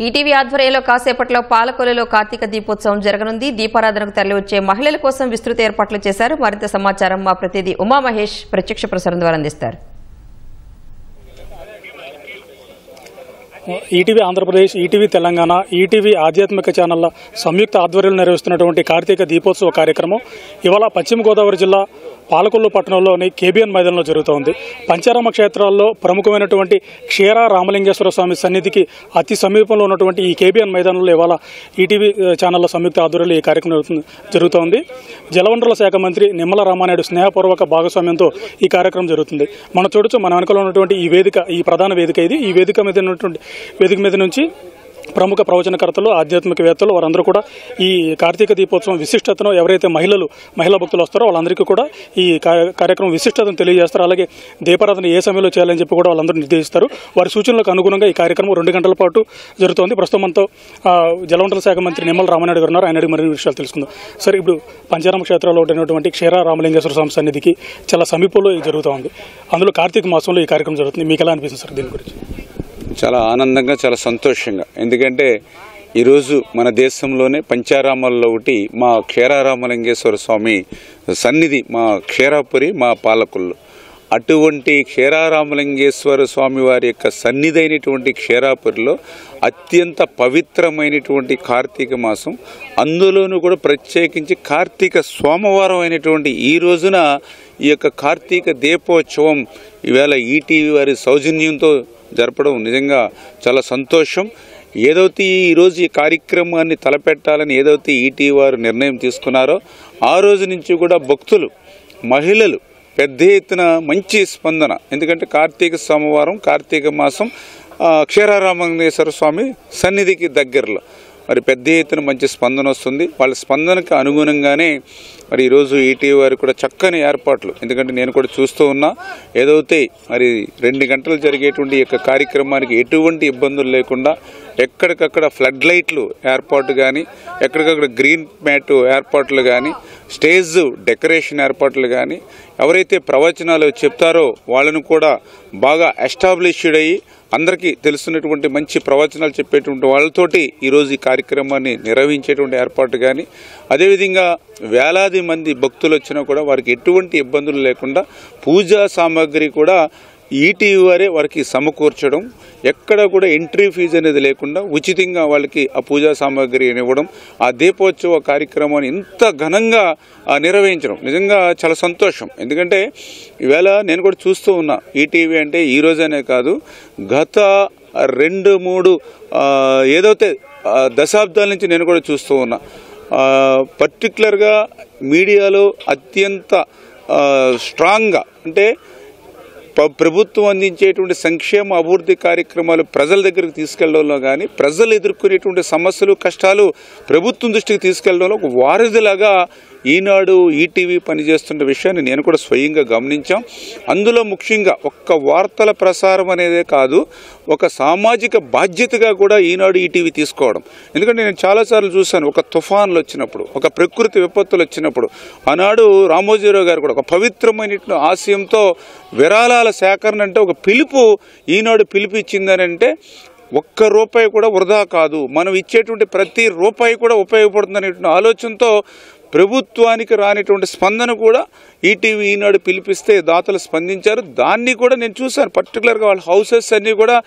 ETV ఆధ్వర్యంలో కాసేపట్లో పాలకొల్లులో కార్తీక దీపోత్సవం జరగనుంది. దీపారాధనకు తరలివచ్చే మహిళల కోసం విస్తృత ఏర్పాట్లు చేశారు. మరింత సమాచారం మా ప్రతినిధి ఉమామహేష్ ప్రత్యక్ష ప్రసారం ద్వారా అందిస్తారు. ETV Andhra Pradesh, ETV Telangana, ETV ఆధ్యాత్మిక ఛానళ్ల సంయుక్త ఆధ్వర్యంలో నిర్వహిస్తున్నటువంటి కార్తీక దీపోత్సవ కార్యక్రమం ఇవాళ పశ్చిమ గోదావరి జిల్లా పాలకొల్లు పట్టణంలోని కేబిఎన్ మైదానంలో జరుగుతోంది. పంచారామ క్షేత్రాల్లో ప్రముఖమైనటువంటి క్షీర రామలింగేశ్వర స్వామి సన్నిధికి అతి సమీపంలో ఉన్నటువంటి ఈ కేబిఎన్ మైదానంలో ఇవాళ ఈటీవీ ఛానళ్ల సంయుక్త ఆధ్వర్యంలో ఈ కార్యక్రమం జరుగుతోంది. జలవనరుల శాఖ మంత్రి నిమ్మల రామానాయుడు స్నేహపూర్వక భాగస్వామ్యంతో ఈ కార్యక్రమం జరుగుతుంది. మనం చూడొచ్చు, మన వెనుకలో ఉన్నటువంటి ఈ వేదిక, ఈ ప్రధాన వేదిక ఇది. ఈ వేదిక మీద నుంచి ప్రముఖ ప్రవచనకర్తలు, ఆధ్యాత్మికవేత్తలు వారందరూ కూడా ఈ కార్తీక దీపోత్సవం విశిష్టతను, ఎవరైతే మహిళా భక్తులు వస్తారో వాళ్ళందరికీ కూడా ఈ కార్యక్రమం విశిష్టతను తెలియజేస్తారు. అలాగే దీపారాధన ఏ సమయంలో చేయాలని చెప్పి కూడా వాళ్ళందరూ నిర్దేశిస్తారు. వారి సూచనలకు అనుగుణంగా ఈ కార్యక్రమం 2 గంటల పాటు జరుగుతోంది. ప్రస్తుతం మనతో జలవనరుల శాఖ మంత్రి నిమ్మల రామానాయుడు గారు ఉన్నారు. ఆయన అడిగి మరిన్ని విషయాలు తెలుసుకుందాం. సరే, ఇప్పుడు పంచారామ క్షేత్రంలో ఉన్నటువంటి క్షీర రామలింగేశ్వర స్వామి సన్నిధికి చాలా సమీపంలో ఇది జరుగుతోంది. అందులో కార్తీక మాసంలో ఈ కార్యక్రమం జరుగుతుంది. మీకు ఎలా అనిపిస్తుంది సార్ దీని గురించి? చాలా ఆనందంగా, చాలా సంతోషంగా. ఎందుకంటే ఈరోజు మన దేశంలోనే పంచారామాల్లో ఒకటి మా క్షీరారామలింగేశ్వర స్వామి సన్నిధి, మా క్షీరాపురి, మా పాలకొల్లు. అటువంటి క్షీరారామలింగేశ్వర స్వామి వారి యొక్క సన్నిధి అయినటువంటి క్షీరాపురిలో అత్యంత పవిత్రమైనటువంటి కార్తీక మాసం, అందులోనూ కూడా ప్రత్యేకించి కార్తీక సోమవారం అయినటువంటి ఈ రోజున ఈ యొక్క కార్తీక దీపోత్సవం ఈవేళ ఈటీవీ వారి సౌజన్యంతో జరపడం నిజంగా చాలా సంతోషం. ఏదైతే ఈరోజు ఈ కార్యక్రమాన్ని తలపెట్టాలని ఏదైతే ఈటీవీ వారు నిర్ణయం తీసుకున్నారో ఆ రోజు నుంచి కూడా భక్తులు, మహిళలు పెద్ద ఎత్తున మంచి స్పందన. ఎందుకంటే కార్తీక సోమవారం, కార్తీక మాసం క్షీరారామలింగేశ్వర స్వామి సన్నిధికి దగ్గరలో మరి పెద్ద ఎత్తున మంచి స్పందన వస్తుంది. వాళ్ళ స్పందనకు అనుగుణంగానే మరి ఈరోజు ఈటీవీ వారు కూడా చక్కని ఏర్పాట్లు. ఎందుకంటే నేను కూడా చూస్తూ ఉన్నా, ఏదైతే మరి 2 గంటలు జరిగేటువంటి ఈ యొక్క కార్యక్రమానికి ఎటువంటి ఇబ్బందులు లేకుండా ఎక్కడికక్కడ ఫ్లడ్ లైట్లు ఏర్పాటు కానీ, ఎక్కడికక్కడ గ్రీన్ మ్యాట్ ఏర్పాట్లు కానీ, స్టేజ్ డెకరేషన్ ఏర్పాట్లు కానీ, ఎవరైతే ప్రవచనాలు చెప్తారో వాళ్ళను కూడా బాగా ఎస్టాబ్లిష్డ్ అయ్యి అందరికీ తెలుస్తున్నటువంటి మంచి ప్రవచనాలు చెప్పేటువంటి వాళ్ళతోటి ఈరోజు ఈ కార్యక్రమాన్ని నిర్వహించేటువంటి ఏర్పాటు కానీ, అదేవిధంగా వేలాది మంది భక్తులు వచ్చినా కూడా వారికి ఎటువంటి ఇబ్బందులు లేకుండా పూజా సామాగ్రి కూడా ఈటీవీ వారే వారికి సమకూర్చడం, ఎక్కడ కూడా ఎంట్రీ ఫీజు అనేది లేకుండా ఉచితంగా వాళ్ళకి ఆ పూజా సామాగ్రి ఇవ్వడం, ఆ దీపోత్సవ కార్యక్రమాన్ని ఇంత ఘనంగా నిర్వహించడం నిజంగా చాలా సంతోషం. ఎందుకంటే ఈవేళ నేను కూడా చూస్తూ ఉన్నా, ఈటీవీ అంటే ఈ రోజనే కాదు, గత 2-3 ఏదైతే దశాబ్దాల నుంచి నేను కూడా చూస్తూ ఉన్నా. పర్టికులర్గా మీడియాలో అత్యంత స్ట్రాంగ్గా అంటే ప్రభుత్వం అందించేటువంటి సంక్షేమ అభివృద్ధి కార్యక్రమాలు ప్రజల దగ్గరికి తీసుకెళ్లడంలో కానీ, ప్రజలు ఎదుర్కొనేటువంటి సమస్యలు, కష్టాలు ప్రభుత్వం దృష్టికి తీసుకెళ్లడంలో ఒక వారధిలాగా ఈనాడు ఈటీవీ పనిచేస్తున్న విషయాన్ని నేను కూడా స్వయంగా గమనించాం. అందులో ముఖ్యంగా ఒక్క వార్తల ప్రసారం అనేదే కాదు, ఒక సామాజిక బాధ్యతగా కూడా ఈనాడు ఈటీవీ తీసుకోవడం. ఎందుకంటే నేను చాలాసార్లు చూశాను, ఒక తుఫాన్లు వచ్చినప్పుడు, ఒక ప్రకృతి విపత్తులు వచ్చినప్పుడు ఆనాడు రామోజీరావు గారు కూడా ఒక పవిత్రమైన ఆశయంతో విరాళాల సేకరణ అంటే ఒక పిలుపు ఈనాడు పిలిపించిందనంటే ₹1 కూడా వృధా కాదు, మనం ఇచ్చేటువంటి ప్రతి రూపాయి కూడా ఉపయోగపడుతుందనే ఆలోచనతో ప్రభుత్వానికి రానిటువంటి స్పందన కూడా ఈటీవీ ఈనాడు పిలిపిస్తే దాతలు స్పందించారు. దాన్ని కూడా నేను చూశాను. పర్టికులర్గా వాళ్ళ హౌసెస్ అన్నీ కూడా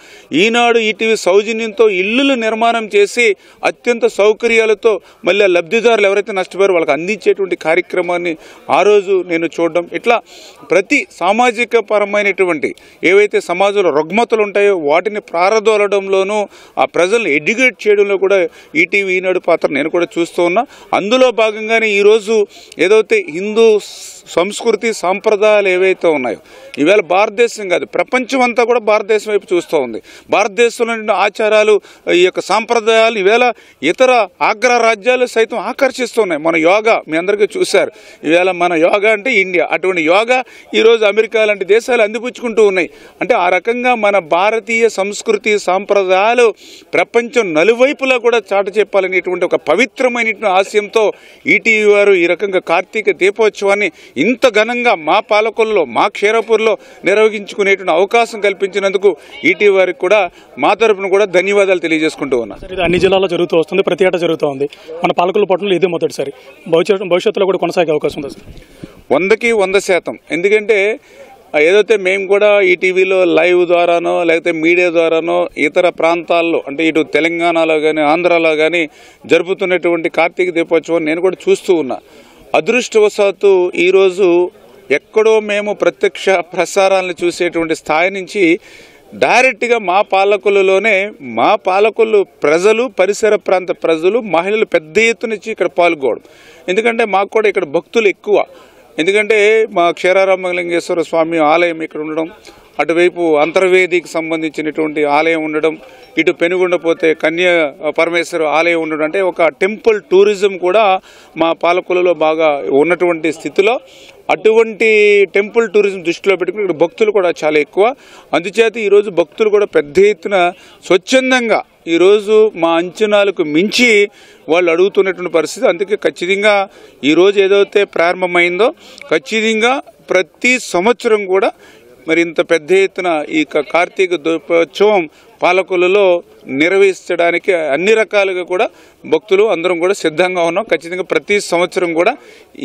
ఈనాడు ఈటీవీ సౌజన్యంతో ఇల్లులు నిర్మాణం చేసి అత్యంత సౌకర్యాలతో మళ్ళీ లబ్ధిదారులు ఎవరైతే నష్టపోయారో వాళ్ళకి అందించేటువంటి కార్యక్రమాన్ని ఆ రోజు నేను చూడడం, ఇట్లా ప్రతి సామాజిక పరమైనటువంటి ఏవైతే సమాజంలో రుగ్మతలు ఉంటాయో వాటిని ప్రారదోలడంలోనూ ఆ ప్రజలను ఎడ్యుకేట్ చేయడంలో కూడా ఈటీవీ ఈనాడు పాత్ర నేను కూడా చూస్తూ ఉన్నా. అందులో భాగంగానే ఈరోజు ఏదైతే హిందూ సంస్కృతి సాంప్రదాయాలు ఏవైతే ఉన్నాయో ఈవేళ భారతదేశం కాదు ప్రపంచం అంతా కూడా భారతదేశం వైపు చూస్తూ ఉంది. భారతదేశంలో ఆచారాలు, ఈ యొక్క సాంప్రదాయాలు ఈవేళ ఇతర ఆగ్ర రాజ్యాలు సైతం ఆకర్షిస్తున్నాయి. మన యోగా మీ అందరికీ చూశారు. ఈవేళ మన యోగా అంటే ఇండియా, అటువంటి యోగా ఈరోజు అమెరికా లాంటి దేశాలు అందిపుచ్చుకుంటూ ఉన్నాయి. అంటే ఆ రకంగా మన భారతీయ సంస్కృతి సాంప్రదాయాలు ప్రపంచం నలువైపులా కూడా చాట చెప్పాలనేటువంటి ఒక పవిత్రమైనటువంటి ఆశయంతో ఈటీవీ ఈటీవీ వారు ఈ రకంగా కార్తీక దీపోత్సవాన్ని ఇంత ఘనంగా మా పాలకొల్లో మా క్షీరాపూర్లో నిర్వహించుకునేటువంటి అవకాశం కల్పించినందుకు ఈటీవీ వారికి కూడా మా తరపున కూడా ధన్యవాదాలు తెలియజేసుకుంటూ ఉన్నా. ఇది అన్ని జిల్లాల్లో జరుగుతూ వస్తుంది, ప్రతి ఏటా జరుగుతూ ఉంది. మన పాలకొల్లు పట్టణంలో ఇదే మొదటిసారి. భవిష్యత్తులో కూడా కొనసాగే అవకాశం ఉంది సార్? 100కి 100%. ఎందుకంటే ఏదైతే మేము కూడా ఈ టీవీలో లైవ్ ద్వారానో లేకపోతే మీడియా ద్వారానో ఇతర ప్రాంతాల్లో అంటే ఇటు తెలంగాణలో కానీ ఆంధ్రాలో కానీ జరుపుతున్నటువంటి కార్తీక దీపోత్సవం నేను కూడా చూస్తూ ఉన్నా. అదృష్టవశాత్తు ఈరోజు ఎక్కడో మేము ప్రత్యక్ష ప్రసారాలను చూసేటువంటి స్థాయి నుంచి డైరెక్ట్గా మా పాలకొల్లులోనే మా పాలకొల్లు ప్రజలు, పరిసర ప్రాంత ప్రజలు, మహిళలు పెద్ద ఎత్తున నుంచి ఇక్కడ పాల్గొనడం. ఎందుకంటే మాకు కూడా ఇక్కడ భక్తులు ఎక్కువ. ఎందుకంటే మా క్షీరారామలింగేశ్వర స్వామి ఆలయం ఇక్కడ ఉండడం, అటువైపు అంతర్వేదికి సంబంధించినటువంటి ఆలయం ఉండడం, ఇటు పెనుగొండపోతే కన్యా పరమేశ్వర ఆలయం ఉండడం, అంటే ఒక టెంపుల్ టూరిజం కూడా మా పాలకొల్లులో బాగా ఉన్నటువంటి స్థితిలో అటువంటి టెంపుల్ టూరిజం దృష్టిలో పెట్టుకుని ఇక్కడ భక్తులు కూడా చాలా ఎక్కువ. అందుచేత ఈరోజు భక్తులు కూడా పెద్ద ఎత్తున స్వచ్ఛందంగా ఈరోజు మా అంచనాలకు మించి వాళ్ళు అడుగుతున్నటువంటి పరిస్థితి. అందుకే ఖచ్చితంగా ఈరోజు ఏదైతే ప్రారంభమైందో ఖచ్చితంగా ప్రతి సంవత్సరం కూడా మరి ఇంత పెద్ద ఎత్తున ఈ కార్తీక దీపోత్సవం పాలకొల్లులో నిర్వహించడానికి అన్ని రకాలుగా కూడా భక్తులు అందరం కూడా సిద్ధంగా ఉన్నాం. ఖచ్చితంగా ప్రతి సంవత్సరం కూడా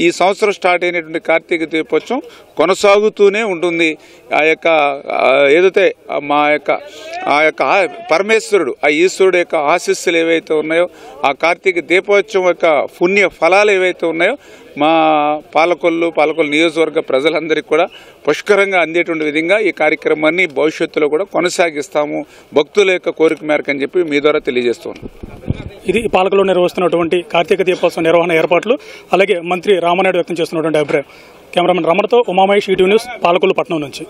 ఈ సంవత్సరం స్టార్ట్ అయినటువంటి కార్తీక దీపోత్సవం కొనసాగుతూనే ఉంటుంది. ఆ యొక్క ఏదైతే ఆ యొక్క పరమేశ్వరుడు, ఆ ఈశ్వరుడు యొక్క ఆశీస్సులు ఏవైతే ఉన్నాయో, ఆ కార్తీక దీపోత్సవం యొక్క పుణ్య ఫలాలు ఏవైతే ఉన్నాయో మా పాలకొల్లు నియోజకవర్గ ప్రజలందరికీ కూడా పుష్కరంగా అందేటువంటి విధంగా ఈ కార్యక్రమాన్ని భవిష్యత్తులో కూడా కొనసాగిస్తాము భక్తుల యొక్క కోరిక మేరకు అని చెప్పి మీ ద్వారా తెలియజేస్తున్నాను. ఇది పాలకొల్లులో నిర్వహిస్తున్నటువంటి కార్తీక దీపోత్సవం నిర్వహణ ఏర్పాట్లు, అలాగే మంత్రి రామానాయుడు వ్యక్తం చేస్తున్నటువంటి అభిప్రాయం. కెమెరామెన్ రమణతో ఉమామహేష్, ఈటీవీ న్యూస్, పాలకొల్లు పట్టణం నుంచి.